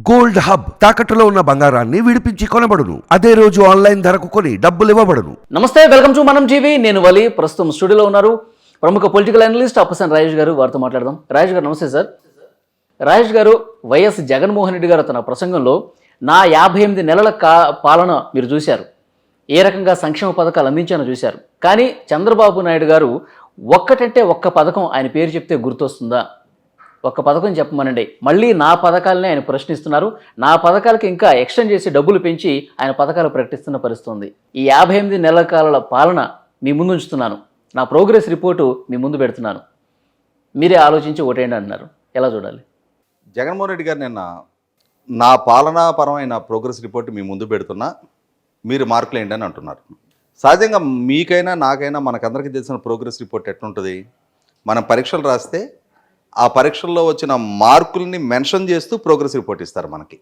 Gold hub తాకట్టులో ఉన్న బంగారాన్ని విడిపించి కొనబడును. అదే రోజు ఆన్లైన్ ధరకు కొని డబ్బులు ఇవ్వబడును. నమస్తే, వెల్కమ్ టు మనం టీవీ. నేను వలి. ప్రస్తుతం స్టూడియోలో ఉన్నారు ప్రముఖ పొలిటికల్ అనలిస్ట్ అప్పసన్ రాజేష్ గారు. వారితో మాట్లాడదాం. రాజేష్ గారు నమస్తే సార్. రాజేష్ గారు, వైఎస్ జగన్మోహన్ రెడ్డి గారు తన ప్రసంగంలో నా 58 నెలల పాలన మీరు చూశారు, ఏ రకంగా సంక్షేమ పథకాలు అందించానో చూశారు. కానీ చంద్రబాబు నాయుడు గారు ఒక్కటంటే ఒక్క పథకం ఆయన పేరు చెప్తే గుర్తొస్తుందా? ఒక్క పథకం చెప్పమనండి. మళ్ళీ నా పథకాలనే ఆయన ప్రశ్నిస్తున్నారు. నా పథకాలకి ఇంకా ఎక్స్టెండ్ చేసి డబ్బులు పెంచి ఆయన పథకాలు ప్రకటిస్తున్న పరిస్థితుంది. ఈ 58 నెలల కాలాల పాలన మీ ముందు ఉంచుతున్నాను, నా ప్రోగ్రెస్ రిపోర్టు మీ ముందు పెడుతున్నాను, మీరే ఆలోచించి ఓటేయండి అంటున్నారు. ఎలా చూడాలి? జగన్మోహన్ రెడ్డి గారు నిన్న నా పాలనాపరమైన ప్రోగ్రెస్ రిపోర్ట్ మీ ముందు పెడుతున్నా, మీరు మార్కులు ఏంటి అని అంటున్నారు. సహజంగా మీకైనా నాకైనా మనకందరికీ తెలిసిన ప్రోగ్రెస్ రిపోర్ట్ ఎట్లుంటుంది? మనం పరీక్షలు రాస్తే ఆ పరీక్షల్లో వచ్చిన మార్కుల్ని మెన్షన్ చేస్తూ ప్రోగ్రెస్ రిపోర్ట్ ఇస్తారు మనకి.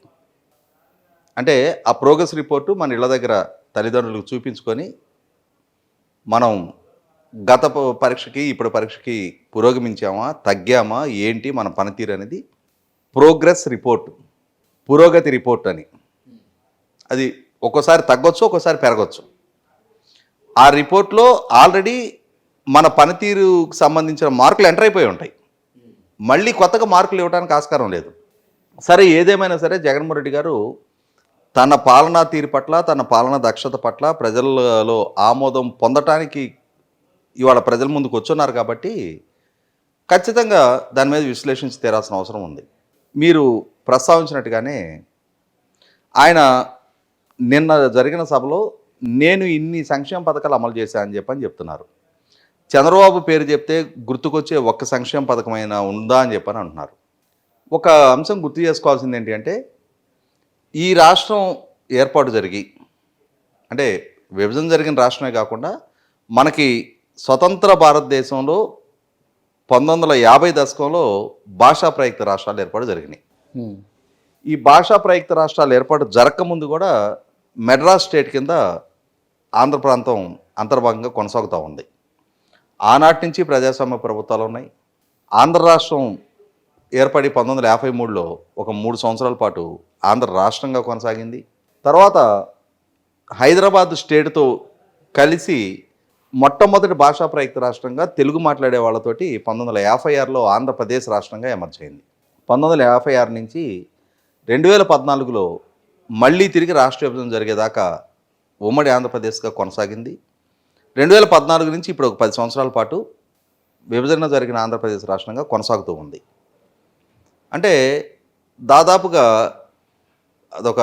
అంటే ఆ ప్రోగ్రెస్ రిపోర్టు మన ఇళ్ళ దగ్గర తల్లిదండ్రులకు చూపించుకొని మనం గత పరీక్షకి ఇప్పుడు పరీక్షకి పురోగమించామా, తగ్గామా, ఏంటి మన పనితీరు అనేది ప్రోగ్రెస్ రిపోర్ట్, పురోగతి రిపోర్ట్ అని. అది ఒక్కోసారి తగ్గొచ్చు, ఒక్కోసారి పెరగచ్చు. ఆ రిపోర్ట్లో ఆల్రెడీ మన పనితీరుకు సంబంధించిన మార్కులు ఎంటర్ అయిపోయి ఉంటాయి. మళ్ళీ కొత్తగా మార్కులు ఇవ్వడానికి ఆస్కారం లేదు. సరే, ఏదేమైనా సరే జగన్మోహన్ రెడ్డి గారు తన పాలనా తీరు పట్ల, తన పాలనా దక్షత పట్ల ప్రజలలో ఆమోదం పొందటానికి ఇవాళ ప్రజల ముందుకు వచ్చున్నారు కాబట్టి ఖచ్చితంగా దాని మీద విశ్లేషించి తీరాల్సిన అవసరం ఉంది. మీరు ప్రస్తావించినట్టుగానే ఆయన నిన్న జరిగిన సభలో నేను ఇన్ని సంక్షేమ పథకాలు అమలు చేశానని చెప్తున్నారు. చంద్రబాబు పేరు చెప్తే గుర్తుకొచ్చే ఒక్క సంక్షేమ పథకమైనా ఉందా అని చెప్పని అంటున్నారు. ఒక అంశం గుర్తు చేసుకోవాల్సింది ఏంటి అంటే, ఈ రాష్ట్రం ఏర్పాటు జరిగి, అంటే విభజన జరిగిన రాష్ట్రమే కాకుండా మనకి స్వతంత్ర భారతదేశంలో 1950 దశకంలో భాషా ప్రయుక్త రాష్ట్రాలు ఏర్పాటు జరిగినాయి. ఈ భాషా ప్రయుక్త రాష్ట్రాలు ఏర్పాటు జరగకముందు కూడా మెడ్రాస్ స్టేట్ కింద ఆంధ్ర ప్రాంతం అంతర్భాగంగా కొనసాగుతూ ఉంది. ఆనాటి నుంచి ప్రజాస్వామ్య ప్రభుత్వాలు ఉన్నాయి. ఆంధ్ర రాష్ట్రం ఏర్పడి 1953లో ఒక 3 సంవత్సరాల పాటు ఆంధ్ర రాష్ట్రంగా కొనసాగింది. తర్వాత హైదరాబాద్ స్టేట్తో కలిసి మొట్టమొదటి భాషా ప్రయుక్త రాష్ట్రంగా తెలుగు మాట్లాడే వాళ్ళతోటి 1956లో ఆంధ్రప్రదేశ్ రాష్ట్రంగా ఎమర్జ్ అయింది. 1956 నుంచి 2014లో మళ్ళీ తిరిగి రాష్ట్ర విభజన జరిగేదాకా ఉమ్మడి ఆంధ్రప్రదేశ్గా కొనసాగింది. 2014 నుంచి ఇప్పుడు ఒక 10 సంవత్సరాల పాటు విభజన జరిగిన ఆంధ్రప్రదేశ్ రాష్ట్రంగా కొనసాగుతూ ఉంది. అంటే దాదాపుగా అదొక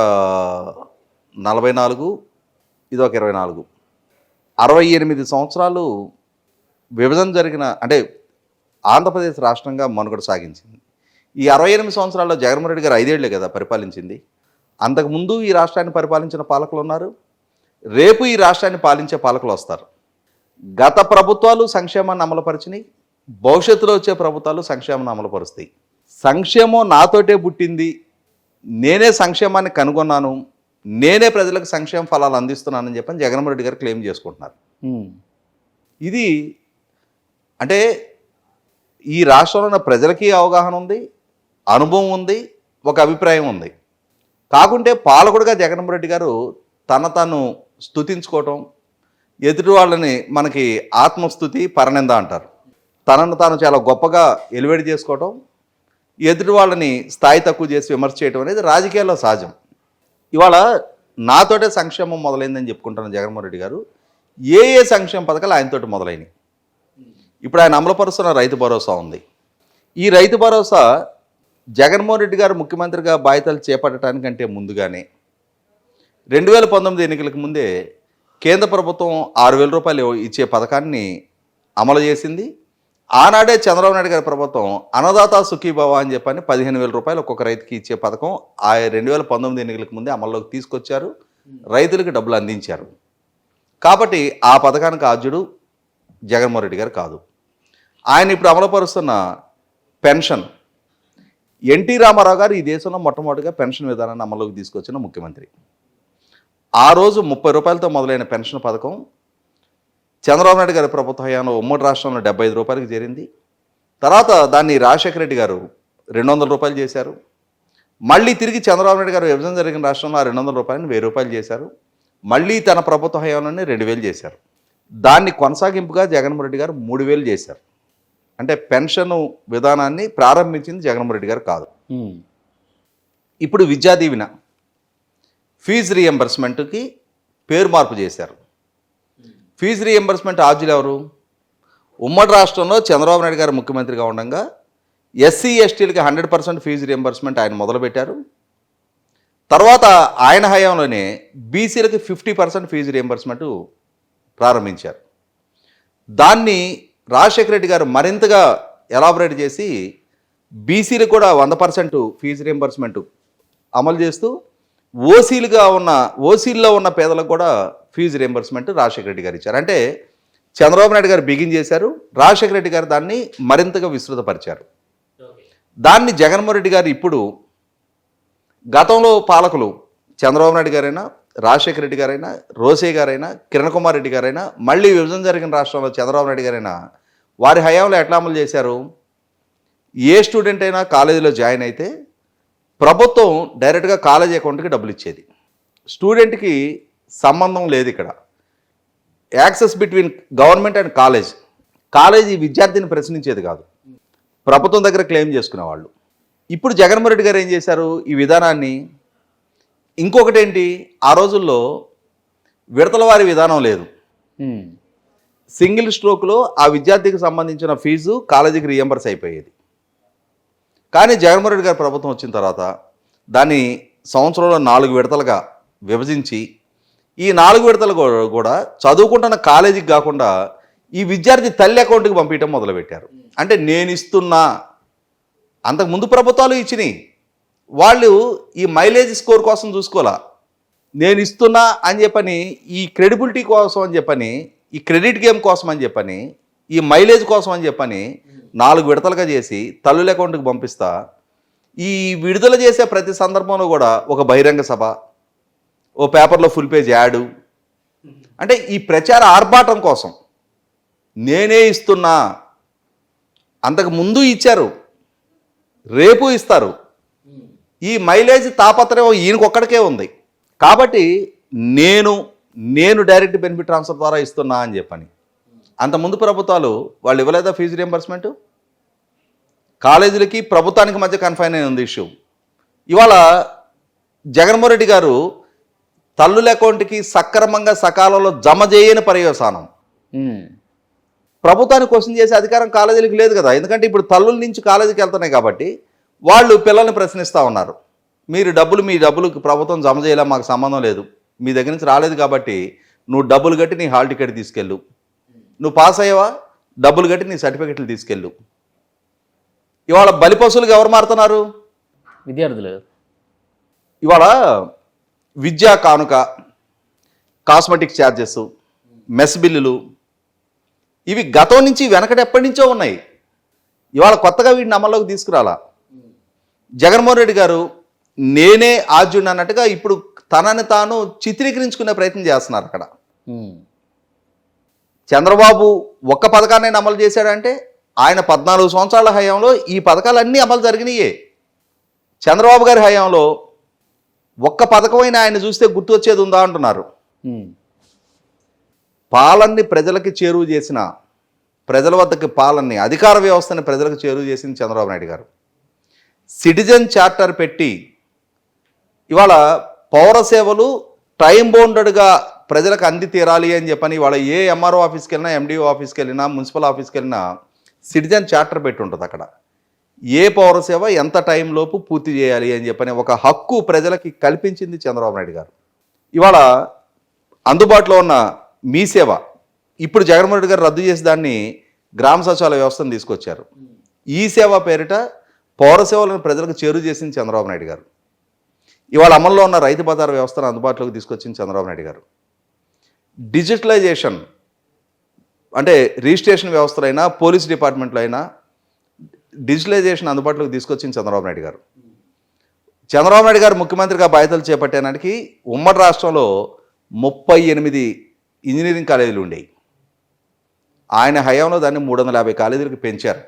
44, ఇదొక 24, 68 సంవత్సరాలు విభజన జరిగిన, అంటే ఆంధ్రప్రదేశ్ రాష్ట్రంగా మనుగడ సాగించింది. ఈ 68 సంవత్సరాల్లో జగన్మోహన్ రెడ్డి గారు 5 ఏళ్లే కదా పరిపాలించింది. అంతకుముందు ఈ రాష్ట్రాన్ని పరిపాలించిన పాలకులు ఉన్నారు, రేపు ఈ రాష్ట్రాన్ని పాలించే పాలకులు వస్తారు. గత ప్రభుత్వాలు సంక్షేమాన్ని అమలుపరిచినాయి, భవిష్యత్తులో వచ్చే ప్రభుత్వాలు సంక్షేమాన్ని అమలుపరుస్తాయి. సంక్షేమం నాతోటే పుట్టింది, నేనే సంక్షేమాన్ని కనుగొన్నాను, నేనే ప్రజలకు సంక్షేమ ఫలాలు అందిస్తున్నానని చెప్పని జగన్మోహన్ రెడ్డి గారు క్లెయిమ్ చేసుకుంటున్నారు. ఇది అంటే ఈ రాష్ట్రంలో ఉన్న ప్రజలకి అవగాహన ఉంది, అనుభవం ఉంది, ఒక అభిప్రాయం ఉంది. కాకుంటే పాలకుడిగా జగన్మోహన్ రెడ్డి గారు తను స్తుతించుకోవటం, ఎదుటి వాళ్ళని మనకి ఆత్మస్థుతి, పరనింద అంటారు. తనను తాను చాలా గొప్పగా ఎలివేట్ చేసుకోవటం, ఎదుటి వాళ్ళని స్థాయి తక్కువ చేసి విమర్శ చేయడం అనేది రాజకీయాల్లో సహజం. ఇవాళ నాతోటే సంక్షేమం మొదలైందని చెప్పుకుంటున్న జగన్మోహన్ రెడ్డి గారు ఏ సంక్షేమ పథకాలు ఆయనతోటి మొదలైనవి. ఇప్పుడు ఆయన అమలుపరుస్తున్న రైతు భరోసా ఉంది. ఈ రైతు భరోసా జగన్మోహన్ రెడ్డి గారు ముఖ్యమంత్రిగా బాధ్యతలు చేపట్టడానికంటే ముందుగానే 2019 ఎన్నికలకు ముందే కేంద్ర ప్రభుత్వం 6,000 రూపాయలు ఇచ్చే పథకాన్ని అమలు చేసింది. ఆనాడే చంద్రబాబు నాయుడు గారి ప్రభుత్వం అన్నదాత సుఖీభవ అని చెప్పని 15,000 రూపాయలు ఒక్కొక్క రైతుకి ఇచ్చే పథకం 2019 ఎన్నికలకు ముందే అమల్లోకి తీసుకొచ్చారు, రైతులకు డబ్బులు అందించారు. కాబట్టి ఆ పథకానికి ఆద్యుడు జగన్మోహన్ రెడ్డి గారు కాదు. ఆయన ఇప్పుడు అమలుపరుస్తున్న పెన్షన్, ఎన్టీ రామారావు గారు ఈ దేశంలో మొట్టమొదటిగా పెన్షన్ విధానాన్ని అమల్లోకి తీసుకొచ్చిన ముఖ్యమంత్రి. ఆ రోజు 30 రూపాయలతో మొదలైన పెన్షన్ పథకం చంద్రబాబు నాయుడు గారి ప్రభుత్వ హయాంలో ఉమ్మడి రాష్ట్రంలో 75 రూపాయలకి చేరింది. తర్వాత దాన్ని రాజశేఖర రెడ్డి గారు 200 రూపాయలు చేశారు. మళ్ళీ తిరిగి చంద్రబాబు నాయుడు గారు విభజన జరిగిన రాష్ట్రంలో ఆ 200 రూపాయలను 1000 రూపాయలు చేశారు. మళ్ళీ తన ప్రభుత్వ హయాంలోనే 2000 చేశారు. దాన్ని కొనసాగింపుగా జగన్మోహన్ రెడ్డి గారు 3000 చేశారు. అంటే పెన్షన్ విధానాన్ని ప్రారంభించింది జగన్మోహన్ రెడ్డి గారు కాదు. ఇప్పుడు విద్యా దీవెన ఫీజు రీఎంబర్స్మెంట్కి పేరు మార్పు చేశారు. ఫీజు రీఎంబర్స్మెంట్ ఆర్జీలు ఎవరు? ఉమ్మడి రాష్ట్రంలో చంద్రబాబు నాయుడు గారు ముఖ్యమంత్రిగా ఉండగా ఎస్సీ ఎస్టీలకి 100% ఫీజు రీఎంబర్స్మెంట్ ఆయన మొదలుపెట్టారు. తర్వాత ఆయన హయాంలోనే బీసీలకి 50% ఫీజు రీఎంబర్స్మెంట్ ప్రారంభించారు. దాన్ని రాజశేఖర రెడ్డి గారు మరింతగా ఎలాబరేట్ చేసి బీసీలకు కూడా 100% ఫీజు రీఎంబర్స్మెంట్ అమలు చేస్తూ ఓసీల్లో ఉన్న పేదలకు కూడా ఫీజు రీఎంబర్స్మెంట్ రాజశేఖర రెడ్డి గారు ఇచ్చారు. అంటే చంద్రబాబు నాయుడు గారు బిగిన్ చేశారు, రాజశేఖర రెడ్డి గారు దాన్ని మరింతగా విస్తృతపరిచారు. దాన్ని జగన్మోహన్ రెడ్డి గారు ఇప్పుడు గతంలో పాలకులు చంద్రబాబు నాయుడు గారైనా, రాజశేఖర రెడ్డి గారైనా, రోసే గారైనా, కిరణ్ కుమార్ రెడ్డి గారైనా, మళ్ళీ విభజన జరిగిన రాష్ట్రంలో చంద్రబాబు నాయుడు గారైనా వారి హయాంలో ఎట్లా అమలు చేశారు? ఏ స్టూడెంట్ అయినా కాలేజీలో జాయిన్ అయితే ప్రభుత్వం డైరెక్ట్గా కాలేజీ అకౌంట్కి డబ్బులు ఇచ్చేది. స్టూడెంట్కి సంబంధం లేదు. ఇక్కడ access between government and college విద్యార్థిని ప్రశ్నించేది కాదు, ప్రభుత్వం దగ్గర క్లెయిమ్ చేసుకునేవాళ్ళు. ఇప్పుడు జగన్మోహన్ రెడ్డి గారు ఏం చేశారు? ఈ విధానాన్ని ఇంకొకటి ఏంటి, ఆ రోజుల్లో విడతల వారి విధానం లేదు. సింగిల్ స్ట్రోక్లో ఆ విద్యార్థికి సంబంధించిన ఫీజు కాలేజీకి రీఎంబర్స్ అయిపోయేది. కానీ జగన్మోహన్ రెడ్డి గారి ప్రభుత్వం వచ్చిన తర్వాత దాన్ని సంవత్సరంలో 4 విడతలుగా విభజించి ఈ 4 విడతలు కూడా చదువుకుంటున్న కాలేజీకి కాకుండా ఈ విద్యార్థి తల్లి అకౌంట్కి పంపించడం మొదలుపెట్టారు. అంటే నేను ఇస్తున్నా, అంతకుముందు ప్రభుత్వాలు ఇచ్చినాయి, వాళ్ళు ఈ మైలేజ్ స్కోర్ కోసం చూసుకోవాలా, నేను ఇస్తున్నా అని చెప్పని, ఈ క్రెడిబిలిటీ కోసం అని చెప్పని, ఈ క్రెడిట్ గేమ్ కోసం అని చెప్పని, ఈ మైలేజ్ కోసం అని చెప్పని 4 విడతలుగా చేసి తల్లుల అకౌంట్కి పంపిస్తా. ఈ విడుదల చేసే ప్రతి సందర్భంలో కూడా ఒక బహిరంగ సభ, ఓ పేపర్లో ఫుల్ పేజ్ యాడు, అంటే ఈ ప్రచార ఆర్భాటం కోసం నేనే ఇస్తున్నా. అంతకు ముందు ఇచ్చారు, రేపు ఇస్తారు. ఈ మైలేజ్ తాపత్రయం ఈయనకొక్కడికే ఉంది. కాబట్టి నేను డైరెక్ట్ బెనిఫిట్ ట్రాన్స్ఫర్ ద్వారా ఇస్తున్నా అని చెప్పని. అంతకుముందు ప్రభుత్వాలు వాళ్ళు ఇవ్వలేదా ఫీజు రియంబర్స్మెంట్? కాలేజీలకి ప్రభుత్వానికి మధ్య కన్ఫైన్ అయి ఉంది ఇష్యూ. ఇవాళ జగన్మోహన్ రెడ్డి గారు తల్లుల అకౌంట్కి సక్రమంగా సకాలంలో జమ చేయని పర్యవసానం. ప్రభుత్వాన్ని క్వశ్చన్ చేసే అధికారం కాలేజీలకు లేదు కదా, ఎందుకంటే ఇప్పుడు తల్లుల నుంచి కాలేజీకి వెళ్తున్నాయి కాబట్టి వాళ్ళు పిల్లల్ని ప్రశ్నిస్తూ ఉన్నారు. మీ డబ్బులు ప్రభుత్వం జమ చేయలే, మాకు సంబంధం లేదు, మీ దగ్గర నుంచి రాలేదు కాబట్టి నువ్వు డబ్బులు కట్టి నీ హాల్ టికెట్ తీసుకెళ్ళు, నువ్వు పాస్ అయ్యావా డబ్బులు కట్టి నీ సర్టిఫికెట్లు తీసుకెళ్ళు. ఇవాళ బలిపశువులకు ఎవరు మారుతున్నారు? విద్యార్థులు. ఇవాళ విద్యా కానుక, కాస్మెటిక్ ఛార్జెస్, మెస్ బిల్లులు, ఇవి గతం నుంచి వెనకటి ఎప్పటి నుంచో ఉన్నాయి. ఇవాళ కొత్తగా వీటిని అమల్లోకి తీసుకురాలా. జగన్మోహన్ రెడ్డి గారు నేనే ఆద్యుడు అన్నట్టుగా ఇప్పుడు తనని తాను చిత్రీకరించుకునే ప్రయత్నం చేస్తున్నారు. అక్కడ చంద్రబాబు ఒక్క పథకాన్ని అమలు చేశాడంటే ఆయన 14 సంవత్సరాల హయాంలో ఈ పథకాలన్నీ అమలు జరిగినాయే. చంద్రబాబు గారి హయాంలో ఒక్క పథకమైన ఆయన చూస్తే గుర్తు వచ్చేది ఉందా అంటున్నారు. పాలన్ని ప్రజలకి చేరువ చేసిన, ప్రజల వద్దకి పాలన్ని, అధికార వ్యవస్థని ప్రజలకు చేరువ చేసింది చంద్రబాబు నాయుడు గారు. సిటిజన్ చార్టర్ పెట్టి ఇవాళ పౌర సేవలు టైం బౌండెడ్గా ప్రజలకు అంది తీరాలి అని చెప్పని ఇవాళ ఏ ఎంఆర్ఓ ఆఫీస్కి వెళ్ళినా, ఎండిఓ ఆఫీస్కి వెళ్ళినా, మున్సిపల్ ఆఫీస్కి వెళ్ళినా సిటిజన్ చార్టర్ పెట్టి ఉంటుంది. అక్కడ ఏ పౌర సేవ ఎంత టైంలోపు పూర్తి చేయాలి అని చెప్పని ఒక హక్కు ప్రజలకి కల్పించింది చంద్రబాబు నాయుడు గారు. ఇవాళ అందుబాటులో ఉన్న మీ సేవ ఇప్పుడు జగన్మోహన్ రెడ్డి గారు రద్దు చేసి దాన్ని గ్రామ సచివాలయ వ్యవస్థను తీసుకొచ్చారు. ఈ సేవ పేరిట పౌర సేవలను ప్రజలకు చేరువ చేసింది చంద్రబాబు నాయుడు గారు. ఇవాళ అమల్లో ఉన్న రైతు బజార్ వ్యవస్థను అందుబాటులోకి తీసుకొచ్చింది చంద్రబాబు నాయుడు గారు. డిజిటలైజేషన్ అంటే రిజిస్ట్రేషన్ వ్యవస్థలైనా, పోలీస్ డిపార్ట్మెంట్లో అయినా డిజిటలైజేషన్ అందుబాటులోకి తీసుకొచ్చింది చంద్రబాబు నాయుడు గారు. చంద్రబాబు నాయుడు గారు ముఖ్యమంత్రిగా బాధ్యతలు చేపట్టేనాటికి ఉమ్మడి రాష్ట్రంలో 38 ఇంజనీరింగ్ కాలేజీలు ఉండేవి. ఆయన హయాంలో దాన్ని 350 కాలేజీలకు పెంచారు.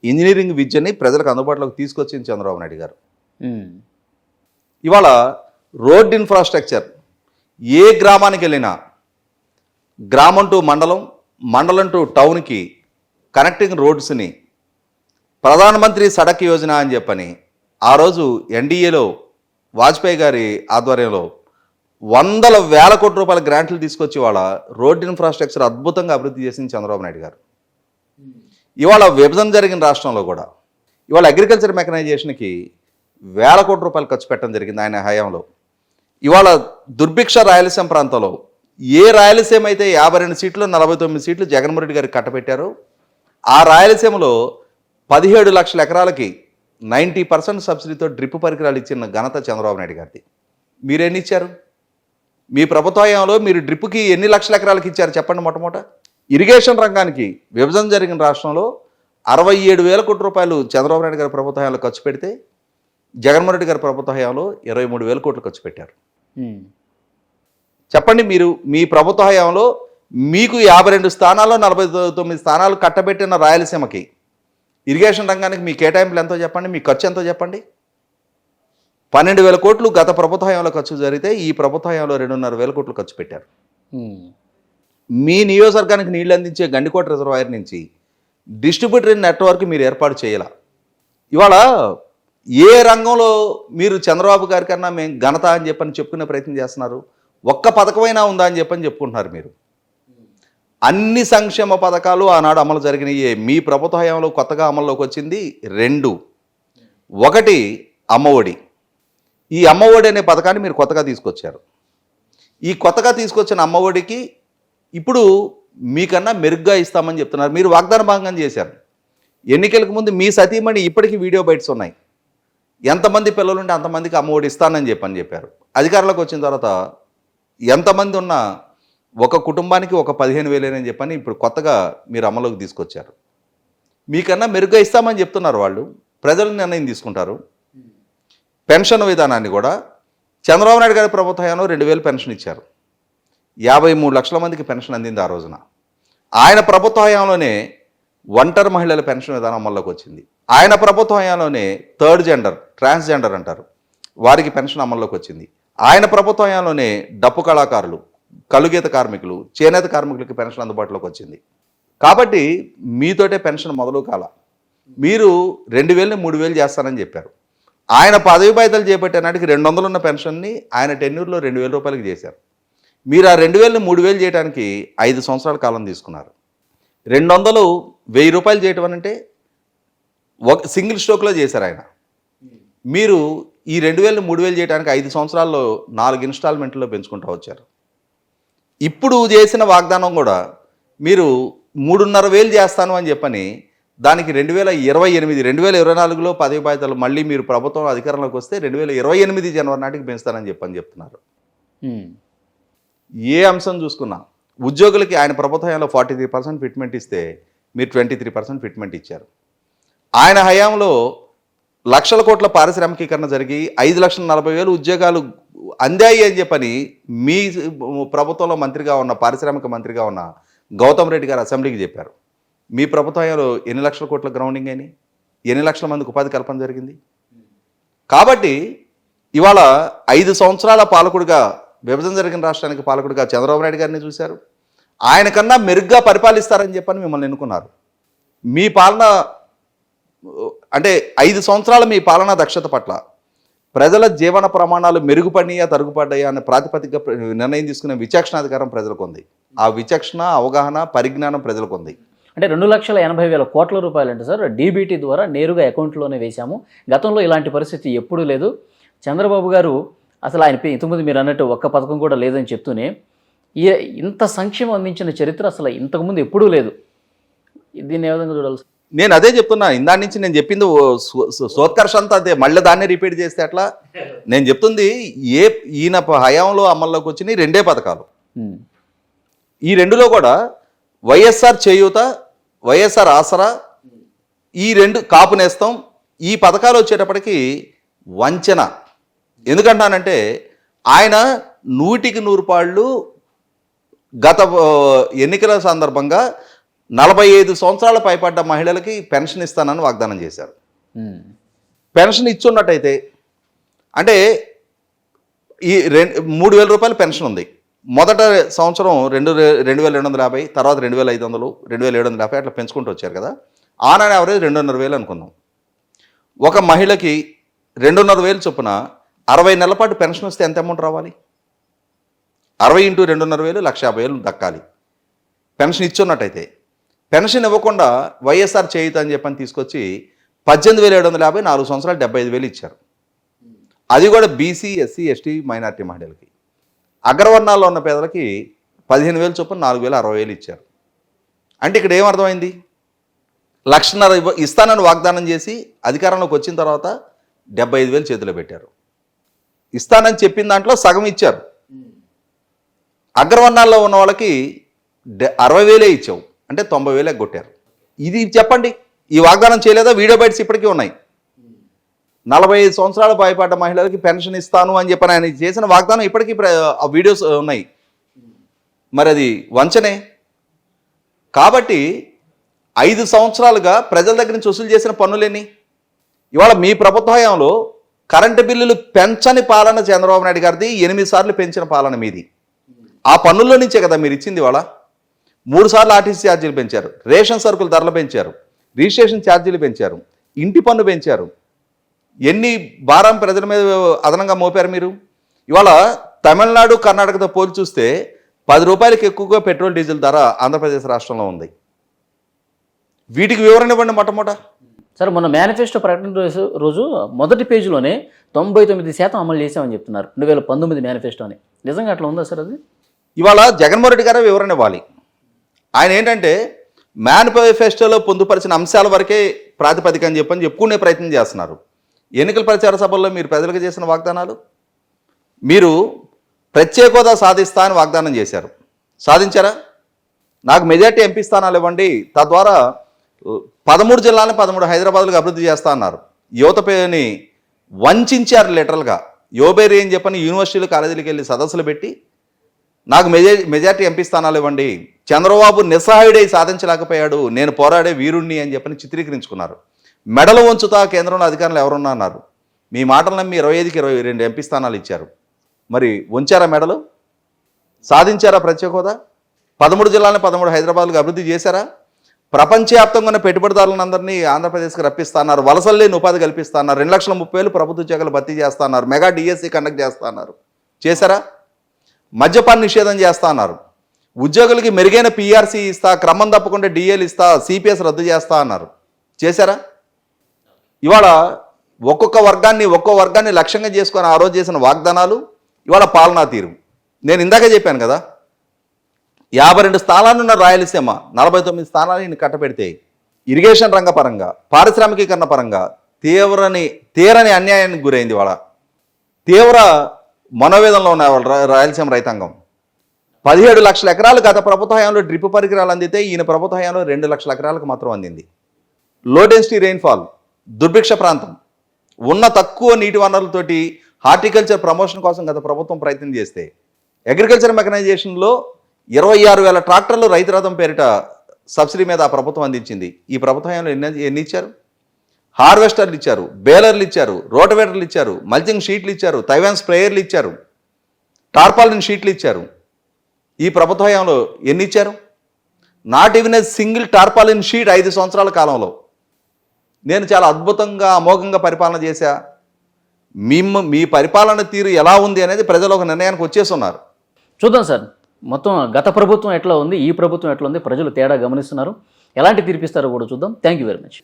ఇంజనీరింగ్ విద్యని ప్రజలకు అందుబాటులోకి తీసుకొచ్చింది చంద్రబాబు నాయుడు గారు. ఇవాళ రోడ్ ఇన్ఫ్రాస్ట్రక్చర్ ఏ గ్రామానికి వెళ్ళినా గ్రామం టు మండలం, మండలం టు టౌన్కి కనెక్టింగ్ రోడ్స్ని ప్రధానమంత్రి సడక్ యోజన అని చెప్పని ఆ రోజు ఎన్డీఏలో వాజ్పేయి గారి ఆధ్వర్యంలో వందల వేల కోట్ల రూపాయల గ్రాంట్లు తీసుకొచ్చి ఇవాళ రోడ్ ఇన్ఫ్రాస్ట్రక్చర్ అద్భుతంగా అభివృద్ధి చేసింది చంద్రబాబు నాయుడు గారు. ఇవాళ విభజన జరిగిన రాష్ట్రంలో కూడా ఇవాళ అగ్రికల్చర్ మెకనైజేషన్కి వేల కోట్ల రూపాయలు ఖర్చు పెట్టడం జరిగింది ఆయన హయాంలో. ఇవాళ దుర్భిక్ష రాయలసీమ ప్రాంతంలో ఏ రాయలసీమ అయితే 52 సీట్లు 49 సీట్లు జగన్మోహన్ రెడ్డి గారికి కట్టబెట్టారో ఆ రాయలసీమలో 17 లక్షల ఎకరాలకి 90% సబ్సిడీతో డ్రిప్ పరికరాలు ఇచ్చిన ఘనత చంద్రబాబు నాయుడు గారిది. మీరెన్ని ఇచ్చారు? మీ ప్రభుత్వ హయాంలో మీరు డ్రిప్కి ఎన్ని లక్షల ఎకరాలకి ఇచ్చారు చెప్పండి. మొట్టమొదట ఇరిగేషన్ రంగానికి విభజన జరిగిన రాష్ట్రంలో 67,000 కోట్ల రూపాయలు చంద్రబాబు నాయుడు గారి ప్రభుత్వ హయాంలో ఖర్చు పెడితే జగన్మోహన్ రెడ్డి గారి ప్రభుత్వ హయాంలో 23,000 కోట్లు ఖర్చు పెట్టారు. చెప్పండి, మీరు మీ ప్రభుత్వ హయాంలో మీకు 52 స్థానాల్లో 49 స్థానాలు కట్టబెట్టిన రాయలసీమకి ఇరిగేషన్ రంగానికి మీ కేటాయింపులు ఎంతో చెప్పండి, మీ ఖర్చు ఎంతో చెప్పండి. 12,000 కోట్లు గత ప్రభుత్వ హయాంలో ఖర్చు జరిగితే ఈ ప్రభుత్వ హయాంలో 2,500 కోట్లు ఖర్చు పెట్టారు. మీ నియోజకవర్గానికి నీళ్లు అందించే గండికోట రిజర్వాయర్ నుంచి డిస్ట్రిబ్యూటరీ నెట్వర్క్ మీరు ఏర్పాటు చేయాల. ఇవాళ ఏ రంగంలో మీరు చంద్రబాబు గారి కన్నా మేము ఘనత అని చెప్పని చెప్పుకునే ప్రయత్నం చేస్తున్నారు? ఒక్క పథకమైనా ఉందా అని చెప్పని చెప్పుకుంటున్నారు మీరు. అన్ని సంక్షేమ పథకాలు ఆనాడు అమలు జరిగినాయి. మీ ప్రభుత్వ హయాంలో కొత్తగా అమల్లోకి వచ్చింది 2. ఒకటి అమ్మఒడి. ఈ అమ్మఒడి అనే పథకాన్ని మీరు కొత్తగా తీసుకొచ్చారు. ఈ కొత్తగా తీసుకొచ్చిన అమ్మఒడికి ఇప్పుడు మీకన్నా మెరుగ్గా ఇస్తామని చెప్తున్నారు. మీరు వాగ్దాన భంగం చేశారు. ఎన్నికలకు ముందు మీ సతీమణి ఇప్పటికీ వీడియో బైట్స్ ఉన్నాయి. ఎంతమంది పిల్లలుంటే అంతమందికి అమ్మఒడి ఇస్తానని చెప్పారు. అధికారంలోకి వచ్చిన తర్వాత ఎంతమంది ఉన్నా ఒక కుటుంబానికి ఒక 15,000 అని చెప్పని ఇప్పుడు కొత్తగా మీరు అమలులోకి తీసుకొచ్చారు. మీకన్నా మెరుగ్గా ఇస్తామని చెప్తున్నారు వాళ్ళు. ప్రజలు నిర్ణయం తీసుకుంటారు. పెన్షన్ విధానాన్ని కూడా చంద్రబాబు నాయుడు గారి ప్రభుత్వ హయాంలో 2,000 పెన్షన్ ఇచ్చారు. 53 లక్షల మందికి పెన్షన్ అందింది ఆ రోజున. ఆయన ప్రభుత్వ హయాంలోనే ఒంటరి మహిళల పెన్షన్ విధానం అమల్లోకి వచ్చింది. ఆయన ప్రభుత్వ హయాంలోనే థర్డ్ జెండర్, ట్రాన్స్జెండర్ అంటారు, వారికి పెన్షన్ అమల్లోకి వచ్చింది. ఆయన ప్రభుత్వ హయాంలోనే డప్పు కళాకారులు, కలుగీత కార్మికులు, చేనేత కార్మికులకి పెన్షన్ అందుబాటులోకి వచ్చింది. కాబట్టి మీతోటే పెన్షన్ మొదలు కాల. మీరు 2,000ని 3,000 చేస్తానని చెప్పారు. ఆయన పదవి బాధ్యతలు చేపట్టే నాటికి 200 ఉన్న పెన్షన్ని ఆయన టెన్యూర్లో 2,000 రూపాయలకి చేశారు. మీరు ఆ 2,000ని 3,000 చేయడానికి 5 సంవత్సరాల కాలం తీసుకున్నారు. 200 1,000 రూపాయలు చేయటం అంటే ఒక సింగిల్ స్ట్రోక్లో చేశారు ఆయన. మీరు ఈ 2,000ని 3,000 చేయడానికి 5 సంవత్సరాల్లో 4 ఇన్స్టాల్మెంట్లో పెంచుకుంటూ వచ్చారు. ఇప్పుడు చేసిన వాగ్దానం కూడా మీరు 3,500 చేస్తాను అని చెప్పని దానికి 2028 2024లో పదవి బాధ్యతలు మళ్ళీ మీరు ప్రభుత్వం అధికారంలోకి వస్తే 2028 జనవరి నాటికి పెంచుతానని చెప్తున్నారు. ఏ అంశం చూసుకున్నా ఉద్యోగులకి ఆయన ప్రభుత్వ హయాంలో 43% ఫిట్మెంట్ ఇస్తే మీరు 23% ఫిట్మెంట్ ఇచ్చారు. ఆయన హయాంలో లక్షల కోట్ల పారిశ్రామికీకరణ జరిగి 5,40,000 ఉద్యోగాలు అందాయి అని చెప్పని మీ ప్రభుత్వంలో మంత్రిగా ఉన్న పారిశ్రామిక మంత్రిగా ఉన్న గౌతమ్ రెడ్డి గారు అసెంబ్లీకి చెప్పారు. మీ ప్రభుత్వంలో ఎన్ని లక్షల కోట్ల గ్రౌండింగ్ అని, ఎన్ని లక్షల మందికి ఉపాధి కల్పన జరిగింది? కాబట్టి ఇవాళ 5 సంవత్సరాల పాలకుడిగా, విభజన జరిగిన రాష్ట్రానికి పాలకుడిగా చంద్రబాబు నాయుడు గారిని చూశారు. ఆయన కన్నా మెరుగ్గా పరిపాలిస్తారని చెప్పని మిమ్మల్ని ఎన్నుకున్నారు. మీ పాలన అంటే 5 సంవత్సరాల మీ పాలనా దక్షత పట్ల ప్రజల జీవన ప్రమాణాలు మెరుగుపడినాయా తరుగుపడ్డాయా అనే ప్రాతిపదిక నిర్ణయం తీసుకునే విచక్షణాధికారం ప్రజలకు ఉంది. ఆ విచక్షణ, అవగాహన, పరిజ్ఞానం ప్రజలకు ఉంది. అంటే 2,80,000 కోట్ల రూపాయలు అంటే సార్ డీబీటీ ద్వారా నేరుగా అకౌంట్లోనే వేశాము. గతంలో ఇలాంటి పరిస్థితి ఎప్పుడూ లేదు. చంద్రబాబు గారు అసలు ఆయన ఇంతకుముందు మీరు అన్నట్టు ఒక్క పథకం కూడా లేదని చెప్తూనే ఇంత సంక్షేమం అందించిన చరిత్ర అసలు ఇంతకుముందు ఎప్పుడూ లేదు. దీన్ని ఏ విధంగా చూడాలి? నేను అదే చెప్తున్నా. ఇందా నుంచి నేను చెప్పింది సోత్కర్ష అంతా అదే, మళ్ళీ దాన్నే రిపీట్ చేస్తే అట్లా. నేను చెప్తుంది ఈయన హయాంలో అమల్లోకి వచ్చినాయి 2 పథకాలు. ఈ 2లో కూడా వైఎస్ఆర్ చేయూత, వైఎస్ఆర్ ఆసరా, ఈ 2 కాపు నేస్తం, ఈ పథకాలు వచ్చేటప్పటికి వంచన. ఎందుకంటానంటే ఆయన 100కి 100 పాళ్ళు గత ఎన్నికల సందర్భంగా 45 సంవత్సరాల పైపడ్డ మహిళలకి పెన్షన్ ఇస్తానని వాగ్దానం చేశారు. పెన్షన్ ఇచ్చున్నట్టయితే అంటే ఈ 3,000 రూపాయల పెన్షన్ ఉంది. మొదట సంవత్సరం 2,250, తర్వాత 2,500, 2,750 అట్లా పెంచుకుంటూ వచ్చారు కదా. ఆన్ అండ్ యావరేజ్ 2,500 అనుకుందాం. ఒక మహిళకి 2,500 చొప్పున 60 నెలల పాటు పెన్షన్ వస్తే ఎంత అమౌంట్ రావాలి? 60 × 2,500 1,50,000 దక్కాలి పెన్షన్ ఇచ్చున్నట్టయితే. పెన్షన్ ఇవ్వకుండా వైఎస్ఆర్ చేయుత అని చెప్పని తీసుకొచ్చి 18,750, 4 సంవత్సరాలు 75,000 ఇచ్చారు. అది కూడా బీసీ, ఎస్సీ, ఎస్టీ, మైనారిటీ మహిళలకి. అగ్రవర్ణాల్లో ఉన్న పేదలకి 15,000 చొప్పున 4,060,000 ఇచ్చారు. అంటే ఇక్కడ ఏమర్థమైంది? 1,50,000 ఇస్తానని వాగ్దానం చేసి అధికారంలోకి వచ్చిన తర్వాత 75,000 చేతిలో పెట్టారు. ఇస్తానని చెప్పిన దాంట్లో సగం ఇచ్చారు. అగ్రవర్ణాల్లో ఉన్న వాళ్ళకి 60,000 ఇచ్చావు, అంటే 90,000 ఎగ్గొట్టారు. ఇది చెప్పండి, ఈ వాగ్దానం చేయలేదా? వీడియో బైట్స్ ఇప్పటికీ ఉన్నాయి. 45 సంవత్సరాల పైబడ్డ మహిళలకి పెన్షన్ ఇస్తాను అని చెప్పని ఆయన చేసిన వాగ్దానం ఇప్పటికీ ఆ వీడియోస్ ఉన్నాయి. మరి అది వంచనే. కాబట్టి 5 సంవత్సరాలుగా ప్రజల దగ్గర నుంచి వసూలు చేసిన పన్నులేని. ఇవాళ మీ ప్రభుత్వ హయాంలో కరెంటు బిల్లులు పెంచని పాలన చంద్రబాబు నాయుడు గారిది, 8 సార్లు పెంచిన పాలన మీది. ఆ పన్నుల్లో నుంచే కదా మీరు ఇచ్చింది. ఇవాళ 3 సార్లు ఆర్టీసీ ఛార్జీలు పెంచారు, రేషన్ సరుకుల ధరలు పెంచారు, రిజిస్ట్రేషన్ ఛార్జీలు పెంచారు, ఇంటి పన్ను పెంచారు. ఎన్ని భారం ప్రజల మీద అదనంగా మోపారు మీరు. ఇవాళ తమిళనాడు, కర్ణాటకతో పోల్చి చూస్తే 10 రూపాయలకి ఎక్కువగా పెట్రోల్ డీజిల్ ధర ఆంధ్రప్రదేశ్ రాష్ట్రంలో ఉంది. వీటికి వివరణ ఇవ్వండి మొట్టమొదట. సార్, మొన్న మేనిఫెస్టో ప్రకటన రోజు మొదటి పేజీలోనే 99% అమలు చేసామని చెప్తున్నారు 2019 మేనిఫెస్టోని. నిజంగా అట్లా ఉందా సార్ అది? ఇవాళ జగన్మోహన్ రెడ్డి గారే వివరణ ఇవ్వాలి. ఆయన ఏంటంటే మేనిఫెస్టోలో పొందుపరిచిన అంశాల వరకే ప్రాతిపదిక అని చెప్పని చెప్పుకునే ప్రయత్నం చేస్తున్నారు. ఎన్నికల ప్రచార సభల్లో మీరు ప్రజలకు చేసిన వాగ్దానాలు, మీరు ప్రత్యేక హోదా సాధిస్తా అని వాగ్దానం చేశారు. సాధించారా? నాకు మెజార్టీ ఎంపీ స్థానాలు ఇవ్వండి, తద్వారా 13 జిల్లాలని 13 హైదరాబాద్లకు అభివృద్ధి చేస్తా అన్నారు. యువత పేరుని వంచారు లిటరల్గా. యోబేరి అని చెప్పని యూనివర్సిటీలు, కాలేజీలకు వెళ్ళి సదస్సులు పెట్టి నాకు మెజార్టీ ఎంపీ స్థానాలు ఇవ్వండి, చంద్రబాబు నిస్సహాయుడై సాధించలేకపోయాడు, నేను పోరాడే వీరుణ్ణి అని చెప్పని చిత్రీకరించుకున్నారు. మెడలు వంచుతా కేంద్రంలో అధికారులు ఎవరున్నా అన్నారు. మీ మాటలు నమ్మి 25కి 22 ఎంపీ స్థానాలు ఇచ్చారు. మరి వంచారా మెడలు? సాధించారా ప్రత్యేక హోదా? 13 జిల్లాలని 13 హైదరాబాద్లకు అభివృద్ధి చేశారా? ప్రపంచవ్యాప్తంగా ఉన్న పెట్టుబడిదారులందరినీ ఆంధ్రప్రదేశ్కి రప్పిస్తున్నారు, వలసలు లేని ఉపాధి కల్పిస్తున్నారు, 2,30,000 ప్రభుత్వ ఉద్యోగాలు భర్తీ చేస్తున్నారు, మెగా డిఎస్సి కండక్ట్ చేస్తున్నారు. చేశారా? మద్యపాన నిషేధం చేస్తా అన్నారు. ఉద్యోగులకి మెరుగైన పిఆర్సీ ఇస్తా, క్రమం తప్పకుండా డిఏలు ఇస్తా, సిపిఎస్ రద్దు చేస్తా అన్నారు. చేశారా? ఇవాళ ఒక్కొక్క వర్గాన్ని లక్ష్యంగా చేసుకొని ఆ రోజు చేసిన వాగ్దానాలు, ఇవాళ పాలనా తీరు. నేను ఇందాకే చెప్పాను కదా, 52 స్థానాలున్న రాయలసీమ 49 స్థానాలు కట్టబెడితే ఇరిగేషన్ రంగపరంగా, పారిశ్రామికీకరణ పరంగా తీరని అన్యాయానికి గురైంది. ఇవాళ తీవ్ర మనోవేదనలో ఉన్న రాయలసీమ రైతాంగం. 17 లక్షల ఎకరాలు గత ప్రభుత్వ హయాంలో డ్రిప్ పరికరాలు అందితే ఈయన ప్రభుత్వ హయాంలో 2 లక్షల ఎకరాలకు మాత్రం అందింది. లో డెన్సిటీ రెయిన్ఫాల్, దుర్భిక్ష ప్రాంతం, ఉన్న తక్కువ నీటి వనరులతోటి హార్టికల్చర్ ప్రమోషన్ కోసం గత ప్రభుత్వం ప్రయత్నం చేస్తే అగ్రికల్చర్ మెకనైజేషన్లో 26,000 ట్రాక్టర్లు రైతు రథం పేరిట సబ్సిడీ మీద ఆ ప్రభుత్వం అందించింది. ఈ ప్రభుత్వ హయాంలో ఎన్ని ఇచ్చారు? హార్వెస్టర్లు ఇచ్చారు, బేలర్లు ఇచ్చారు, రోటవేటర్లు ఇచ్చారు, మల్చింగ్ షీట్లు ఇచ్చారు, తైవాన్ స్ప్రేయర్లు ఇచ్చారు, టార్పాలిన్ షీట్లు ఇచ్చారు. ఈ ప్రభుత్వ హయాంలో ఎన్ని ఇచ్చారు? Not even a single tarpaulin sheet 5 సంవత్సరాల కాలంలో. నేను చాలా అద్భుతంగా అమోఘంగా పరిపాలన చేశా. మీ పరిపాలన తీరు ఎలా ఉంది అనేది ప్రజలు ఒక నిర్ణయానికి వచ్చేస్తున్నారు. చూద్దాం సార్, మొత్తం గత ప్రభుత్వం ఎట్లా ఉంది, ఈ ప్రభుత్వం ఎట్లా ఉంది, ప్రజలు తేడా గమనిస్తున్నారు. ఎలాంటి తీర్పిస్తారో కూడా చూద్దాం. Thank you very much.